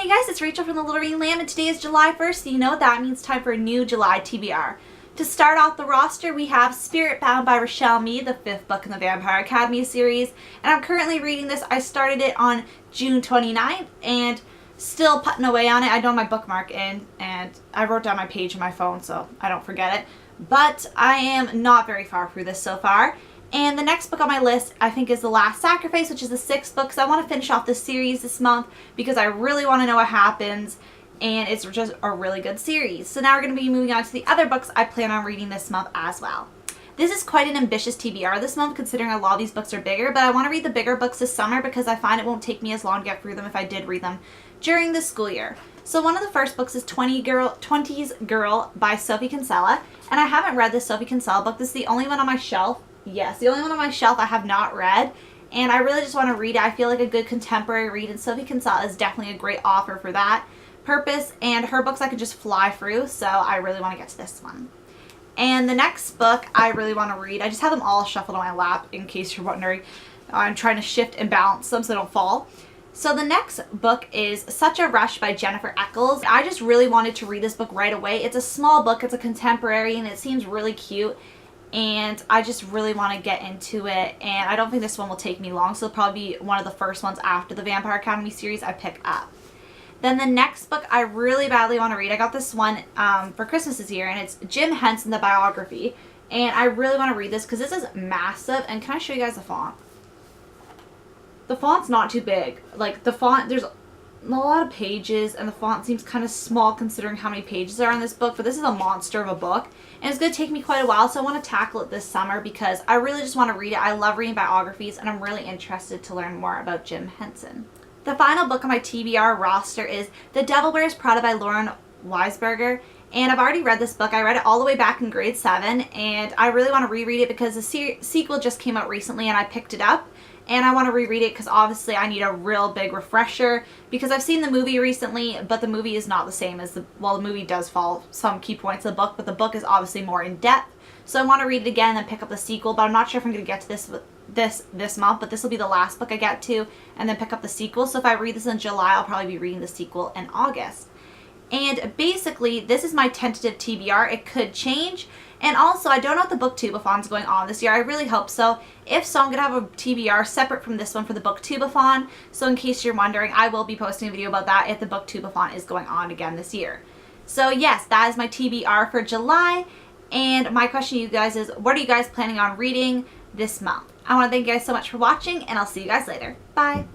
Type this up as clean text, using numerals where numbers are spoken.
Hey guys, it's Rachel from Thelittlereadinglamb, and today is July 1st, so you know what that means. Time for a new July TBR. To start off the roster, we have Spiritbound by Rochelle Mead, the 5th book in the Vampire Academy series, and I'm currently reading this. I started it on June 29th, and still putting away on it. I don't have my bookmark in, and I wrote down my page on my phone so I don't forget it, but I am not very far through this so far. And the next book on my list, I think, is The Last Sacrifice, which is the 6th book, because I want to finish off this series this month because I really want to know what happens, and it's just a really good series. So now we're going to be moving on to the other books I plan on reading this month as well. This is quite an ambitious TBR this month, considering a lot of these books are bigger, but I want to read the bigger books this summer because I find it won't take me as long to get through them if I did read them during the school year. So one of the first books is 20s Girl by Sophie Kinsella, and I haven't read this Sophie Kinsella book. This is the only one on my shelf. Yes, the only one on my shelf I have not read, and I really just want to read it. I feel like a good contemporary read, and Sophie Kinsella is definitely a great author for that purpose, and her books I could just fly through, so I really want to get to this one. And the next book I really want to read, I just have them all shuffled on my lap in case you're wondering. I'm trying to shift and balance them so they don't fall. So the next book is Such a Rush by Jennifer Eccles. I just really wanted to read this book right away. It's a small book, it's a contemporary, and it seems really cute. And I just really want to get into it, and I don't think this one will take me long, so it'll probably be one of the first ones after the Vampire Academy series I pick up. Then the next book I really badly want to read, I got this one for Christmas this year, and it's Jim Henson, the biography, and I really want to read this because this is massive. And can I show you guys the font? The font's not too big. Like, the font, there's a lot of pages, and the font seems kind of small considering how many pages there are in this book, but this is a monster of a book, and it's going to take me quite a while, so I want to tackle it this summer because I really just want to read it. I love reading biographies, and I'm really interested to learn more about Jim Henson. The final book on my TBR roster is The Devil Wears Prada by Lauren Weisberger, and I've already read this book. I read it all the way back in grade 7, and I really want to reread it because the sequel just came out recently, and I picked it up. And I want to reread it because obviously I need a real big refresher because I've seen the movie recently, but the movie is not the same as the movie does follow some key points of the book, but the book is obviously more in depth. So I want to read it again and then pick up the sequel, but I'm not sure if I'm going to get to this month, but this will be the last book I get to and then pick up the sequel. So if I read this in July, I'll probably be reading the sequel in August. And basically, this is my tentative TBR. It could change. And also, I don't know if the booktubeathon's going on this year. I really hope so. If so, I'm going to have a TBR separate from this one for the booktubeathon. So in case you're wondering, I will be posting a video about that if the booktubeathon is going on again this year. So yes, that is my TBR for July. And my question to you guys is, what are you guys planning on reading this month? I want to thank you guys so much for watching, and I'll see you guys later. Bye!